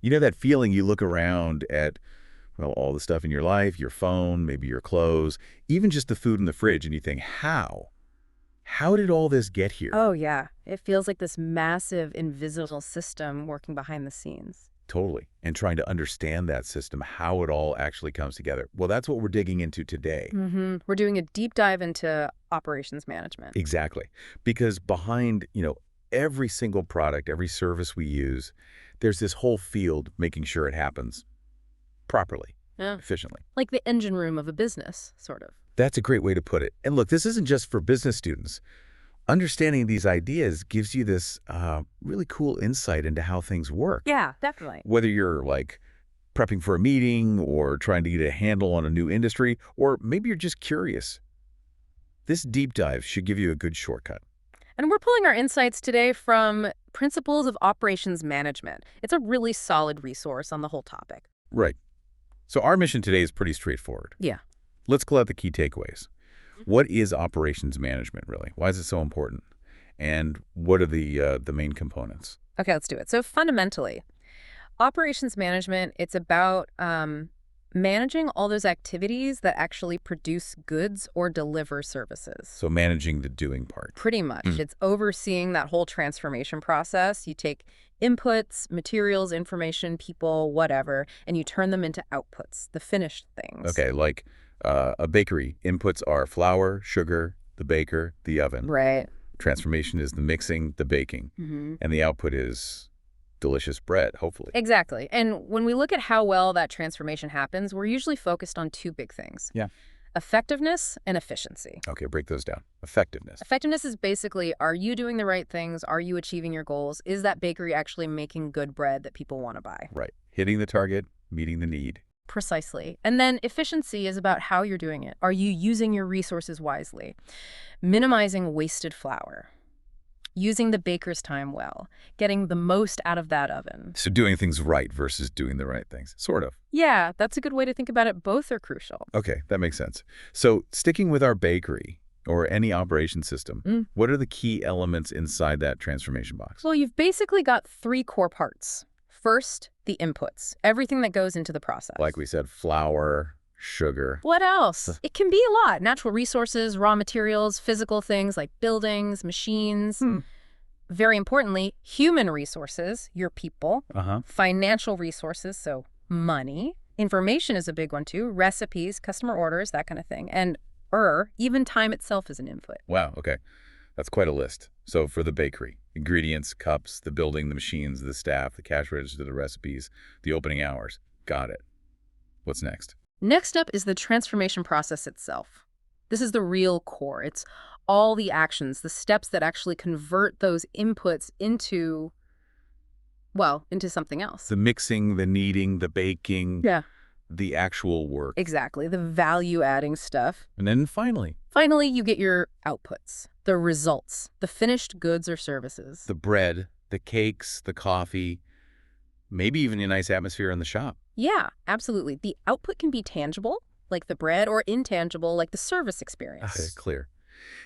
You know that feeling you look around at, well, all the stuff in your life, your phone, maybe your clothes, even just the food in the fridge, and you think, how? How did all this get here? Oh, yeah. It feels like this massive invisible system working behind the scenes. Totally. And trying to understand that system, how it all actually comes together. Well, that's what we're digging into today. We're doing a deep dive into operations management. Exactly. Because behind, every single product, every service we use, there's this whole field making sure it happens properly, Yeah. efficiently. Like the engine room of a business, sort of. That's a great way to put it. And look, this isn't just for business students. Understanding these ideas gives you this really cool insight into how things work. Yeah, definitely. Whether you're like prepping for a meeting or trying to get a handle on a new industry, or maybe you're just curious, this deep dive should give you a good shortcut. And we're pulling our insights today from Principles of Operations Management. It's a really solid resource on the whole topic. Right. So our mission today is pretty straightforward. Yeah. Let's collect the key takeaways. What is operations management, really? Why is it so important? And what are the main components? Okay, let's do it. So fundamentally, operations management, it's about managing all those activities that actually produce goods or deliver services. So managing the doing part. Pretty much. It's overseeing that whole transformation process. You take inputs, materials, information, people, whatever, and you turn them into outputs, the finished things. Okay, like a bakery. Inputs are flour, sugar, the baker, the oven. Right. Transformation is the mixing, the baking. And the output is delicious bread, hopefully. Exactly. And when we look at how well that transformation happens, we're usually focused on two big things. Yeah. Effectiveness and efficiency. Okay, break those down. Effectiveness. Effectiveness is basically, are you doing the right things? Are you achieving your goals? Is that bakery actually making good bread that people want to buy? Right. Hitting the target, meeting the need. Precisely. And then efficiency is about how you're doing it. Are you using your resources wisely? Minimizing wasted flour. Using the baker's time well. Getting the most out of that oven. So doing things right versus doing the right things. Sort of. Yeah, that's a good way to think about it. Both are crucial. Okay, that makes sense. So sticking with our bakery or any operation system, what are the key elements inside that transformation box? Well, you've basically got three core parts. First, the inputs, everything that goes into the process. Like we said, flour, sugar. What else? It can be a lot. Natural resources, raw materials, physical things like buildings, machines. Very importantly, human resources, your people. Financial resources, so money. Information is a big one too. Recipes, customer orders, that kind of thing. And even time itself is an input. Wow, okay. That's quite a list. So for the bakery, ingredients, cups, the building, the machines, the staff, the cash register, the recipes, the opening hours. Got it. What's next? Next up is the transformation process itself. This is the real core. It's all the actions, the steps that actually convert those inputs into something else. The mixing, the kneading, the baking. Yeah. The actual work. Exactly, the value-adding stuff. And then finally, You get your outputs, the results, the finished goods or services. the bread, the cakes, the coffee, maybe even a nice atmosphere in the shop. Yeah, absolutely. The output can be tangible, like the bread, or intangible, like the service experience. Okay, clear.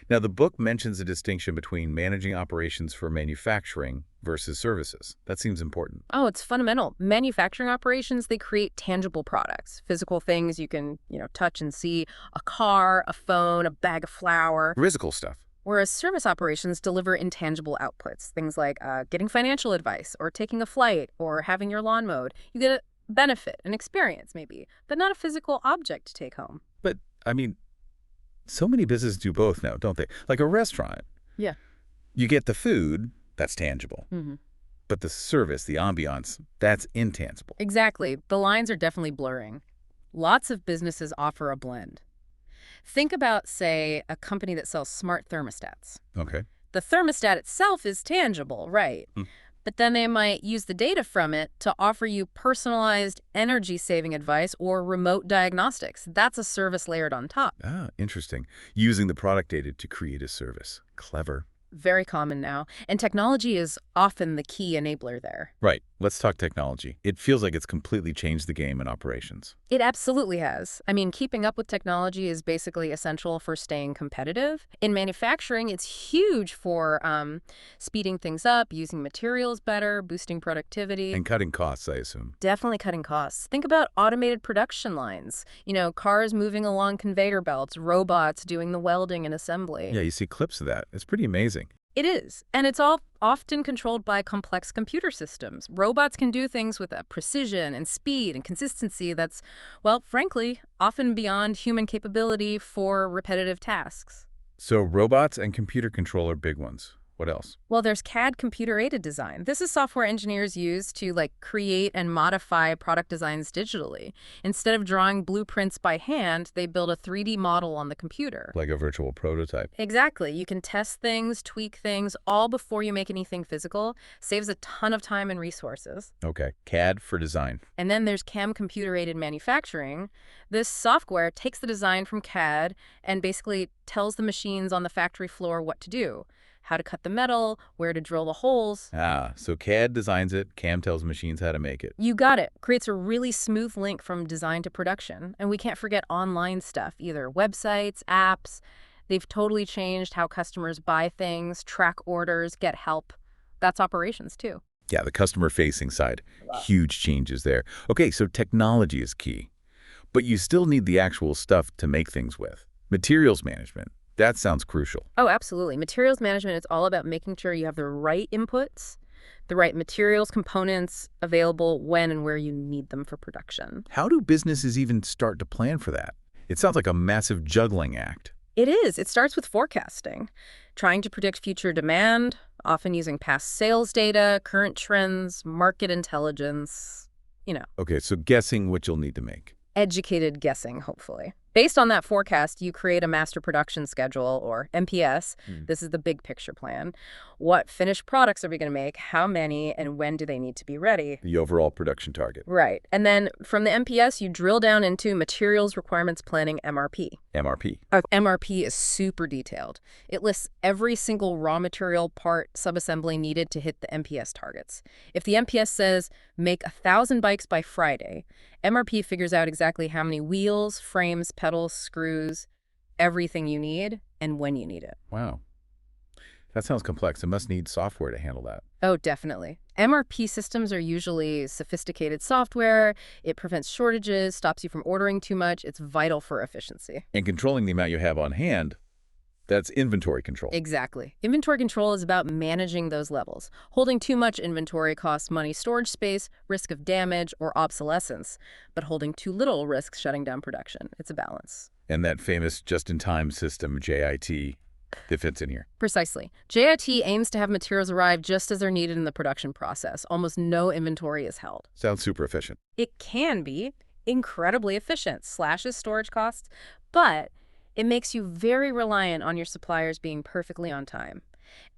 Now, the book mentions a distinction between managing operations for manufacturing versus services. That seems important. Oh, it's fundamental. Manufacturing operations, they create tangible products, physical things you can, touch and see, a car, a phone, a bag of flour. Physical stuff. Whereas service operations deliver intangible outputs, things like getting financial advice or taking a flight or having your lawn mowed. You get a benefit, an experience maybe, but not a physical object to take home. But, so many businesses do both now, don't they? Like a restaurant. Yeah. You get the food, that's tangible. But the service, the ambiance, that's intangible. Exactly. The lines are definitely blurring. Lots of businesses offer a blend. Think about, say, a company that sells smart thermostats. Okay. The thermostat itself is tangible, right? But then they might use the data from it to offer you personalized energy-saving advice or remote diagnostics. That's a service layered on top. Ah, interesting. Using the product data to create a service. Clever. Very common now. And technology is often the key enabler there. Right. Let's talk technology. It feels like it's completely changed the game in operations. It absolutely has. I mean, keeping up with technology is basically essential for staying competitive. In manufacturing, it's huge for speeding things up, using materials better, boosting productivity. And cutting costs, I assume. Definitely cutting costs. Think about automated production lines. Cars moving along conveyor belts, robots doing the welding and assembly. Yeah, you see clips of that. It's pretty amazing. It is. And it's all often controlled by complex computer systems. Robots can do things with a precision and speed and consistency that's, well, frankly, often beyond human capability for repetitive tasks. So robots and computer control are big ones. What else? Well, there's CAD, computer-aided design. This is software engineers use to create and modify product designs digitally. Instead of drawing blueprints by hand, they build a 3D model on the computer. Like a virtual prototype. Exactly. You can test things, tweak things, all before you make anything physical. Saves a ton of time and resources. Okay. CAD for design. And then there's CAM, computer-aided manufacturing. This software takes the design from CAD and basically tells the machines on the factory floor what to do. How to cut the metal, where to drill the holes. So CAD designs it, CAM tells machines how to make it. You got it. Creates a really smooth link from design to production. And we can't forget online stuff either. Websites, apps. They've totally changed how customers buy things, track orders, get help. That's operations too. Yeah, the customer-facing side. Huge changes there. Okay, so technology is key. But you still need the actual stuff to make things with. Materials management. That sounds crucial. Oh, absolutely. Materials management is all about making sure you have the right inputs, the right materials, components available when and where you need them for production. How do businesses even start to plan for that? It sounds like a massive juggling act. It is. It starts with forecasting, trying to predict future demand, often using past sales data, current trends, market intelligence, Okay, so guessing what you'll need to make. Educated guessing, hopefully. Based on that forecast, you create a master production schedule, or MPS. This is the big picture plan. What finished products are we going to make? How many? And when do they need to be ready? The overall production target. Right. And then from the MPS, you drill down into materials requirements planning, MRP. MRP. MRP is super detailed. It lists every single raw material part subassembly needed to hit the MPS targets. If the MPS says make 1,000 bikes by Friday, MRP figures out exactly how many wheels, frames, pedals, screws, everything you need, and when you need it. Wow. That sounds complex. It must need software to handle that. Oh, definitely. MRP systems are usually sophisticated software. It prevents shortages, stops you from ordering too much. It's vital for efficiency. And controlling the amount you have on hand, that's inventory control. Exactly. Inventory control is about managing those levels. Holding too much inventory costs money, storage space, risk of damage, or obsolescence. But holding too little risks shutting down production. It's a balance. And that famous just-in-time system, JIT, that fits in here. Precisely. JIT aims to have materials arrive just as they're needed in the production process. Almost no inventory is held. Sounds super efficient. It can be incredibly efficient, slashes storage costs, but it makes you very reliant on your suppliers being perfectly on time.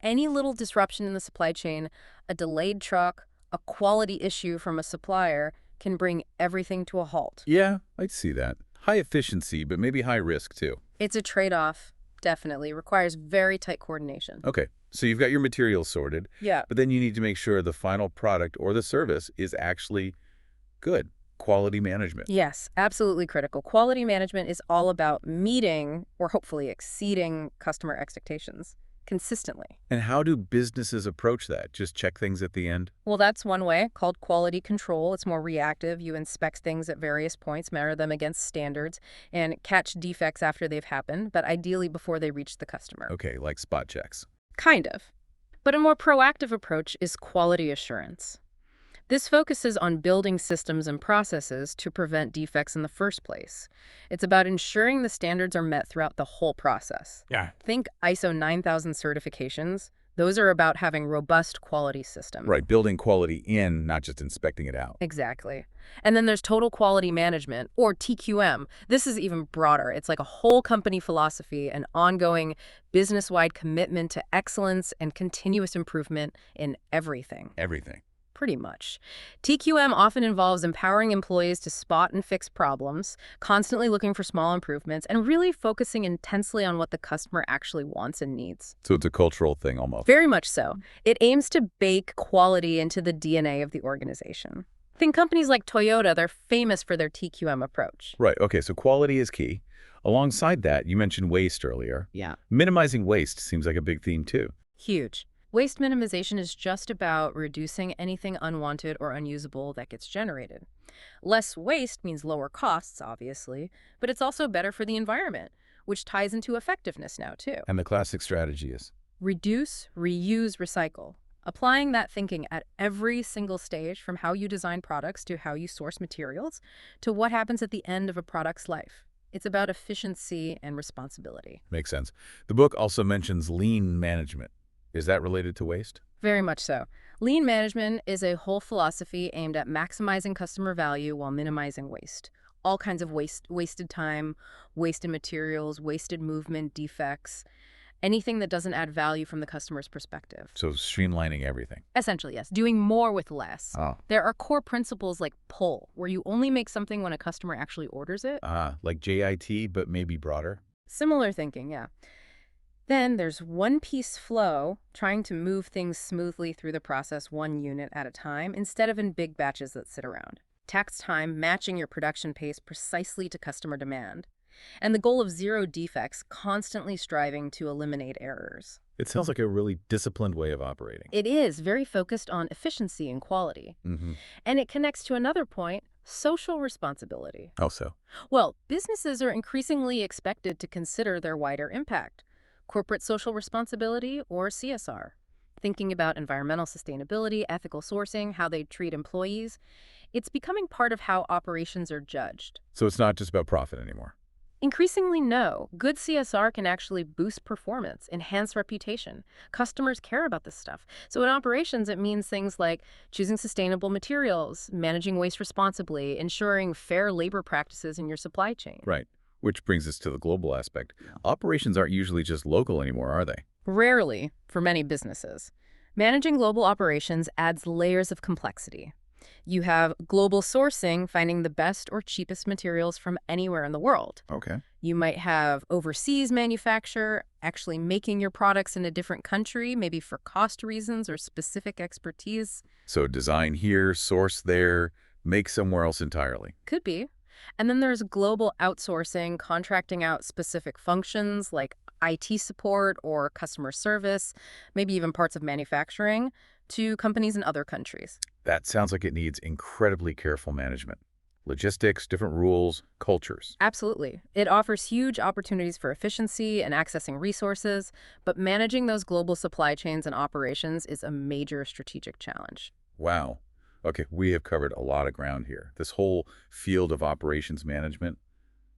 Any little disruption in the supply chain, a delayed truck, a quality issue from a supplier can bring everything to a halt. Yeah, I'd see that. High efficiency, but maybe high risk too. It's a trade-off, definitely. Requires very tight coordination. Okay, so you've got your materials sorted, Yeah. but then you need to make sure the final product or the service is actually good. Quality management. Yes, absolutely critical. Quality management is all about meeting or hopefully exceeding customer expectations consistently. And how do businesses approach that? Just check things at the end? Well, that's one way, called quality control. It's more reactive. You inspect things at various points, measure them against standards, and catch defects after they've happened, but ideally before they reach the customer. Okay, like spot checks. Kind of. But a more proactive approach is quality assurance. This focuses on building systems and processes to prevent defects in the first place. It's about ensuring the standards are met throughout the whole process. Yeah. Think ISO 9000 certifications. Those are about having robust quality systems. Right, building quality in, not just inspecting it out. Exactly. And then there's total quality management, or TQM. This is even broader. It's like a whole company philosophy, an ongoing business-wide commitment to excellence and continuous improvement in everything. Everything. Pretty much. TQM often involves empowering employees to spot and fix problems, constantly looking for small improvements, and really focusing intensely on what the customer actually wants and needs. So it's a cultural thing almost. Very much so. It aims to bake quality into the DNA of the organization. Think companies like Toyota, they're famous for their TQM approach. Right. Okay, so quality is key. Alongside that, you mentioned waste earlier. Yeah. Minimizing waste seems like a big theme too. Huge. Waste minimization is just about reducing anything unwanted or unusable that gets generated. Less waste means lower costs, obviously, but it's also better for the environment, which ties into effectiveness now, too. And the classic strategy is? Reduce, reuse, recycle. Applying that thinking at every single stage, from how you design products to how you source materials to what happens at the end of a product's life. It's about efficiency and responsibility. Makes sense. The book also mentions lean management. Is that related to waste? Very much so. Lean management is a whole philosophy aimed at maximizing customer value while minimizing waste. All kinds of wasted time, wasted materials, wasted movement, defects, anything that doesn't add value from the customer's perspective. So streamlining everything. Essentially, yes. Doing more with less. Oh. There are core principles like pull, where you only make something when a customer actually orders it. Like JIT, but maybe broader? Similar thinking, yeah. Then there's one-piece flow, trying to move things smoothly through the process one unit at a time instead of in big batches that sit around. Tax time, matching your production pace precisely to customer demand. And the goal of zero defects, constantly striving to eliminate errors. It sounds like a really disciplined way of operating. It is very focused on efficiency and quality. And it connects to another point, social responsibility. How so? Well, businesses are increasingly expected to consider their wider impact. Corporate social responsibility, or CSR. Thinking about environmental sustainability, ethical sourcing, how they treat employees. It's becoming part of how operations are judged. So it's not just about profit anymore. Increasingly, no. Good CSR can actually boost performance, enhance reputation. Customers care about this stuff. So in operations, it means things like choosing sustainable materials, managing waste responsibly, ensuring fair labor practices in your supply chain. Right. Which brings us to the global aspect. Operations aren't usually just local anymore, are they? Rarely, for many businesses. Managing global operations adds layers of complexity. You have global sourcing, finding the best or cheapest materials from anywhere in the world. Okay. You might have overseas manufacture, actually making your products in a different country, maybe for cost reasons or specific expertise. So design here, source there, make somewhere else entirely. Could be. And then there's global outsourcing, contracting out specific functions like IT support or customer service, maybe even parts of manufacturing, to companies in other countries. That sounds like it needs incredibly careful management. Logistics, different rules, cultures. Absolutely. It offers huge opportunities for efficiency and accessing resources, but managing those global supply chains and operations is a major strategic challenge. Wow. Okay, we have covered a lot of ground here. This whole field of operations management,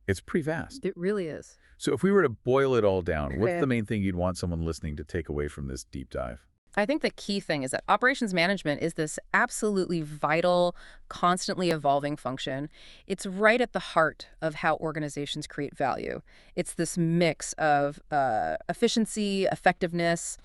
it's pretty vast. It really is. So if we were to boil it all down, what's the main thing you'd want someone listening to take away from this deep dive? I think the key thing is that operations management is this absolutely vital, constantly evolving function. It's right at the heart of how organizations create value. It's this mix of efficiency, effectiveness,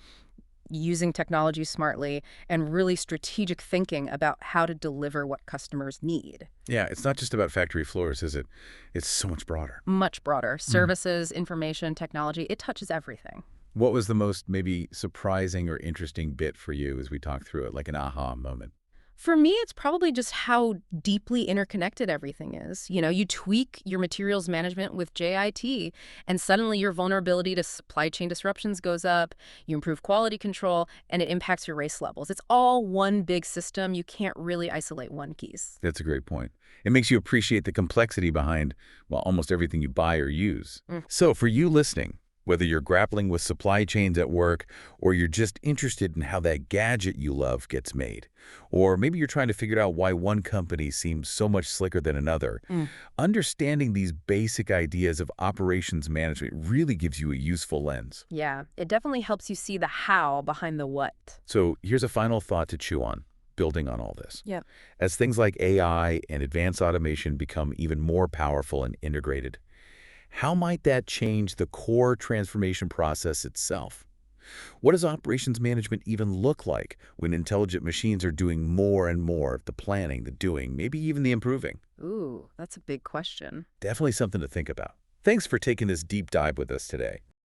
using technology smartly, and really strategic thinking about how to deliver what customers need. Yeah, it's not just about factory floors, is it? It's so much broader. Much broader. Services, information, technology, it touches everything. What was the most maybe surprising or interesting bit for you as we talked through it, like an aha moment? For me, it's probably just how deeply interconnected everything is. You know, you tweak your materials management with JIT, and suddenly your vulnerability to supply chain disruptions goes up, you improve quality control, and it impacts your waste levels. It's all one big system. You can't really isolate one piece. That's a great point. It makes you appreciate the complexity behind, well, almost everything you buy or use. So for you listening, whether you're grappling with supply chains at work, or you're just interested in how that gadget you love gets made, or maybe you're trying to figure out why one company seems so much slicker than another, understanding these basic ideas of operations management really gives you a useful lens. Yeah, it definitely helps you see the how behind the what. So here's a final thought to chew on, building on all this. Yeah. As things like AI and advanced automation become even more powerful and integrated, how might that change the core transformation process itself? What does operations management even look like when intelligent machines are doing more and more of the planning, the doing, maybe even the improving? Ooh, that's a big question. Definitely something to think about. Thanks for taking this deep dive with us today.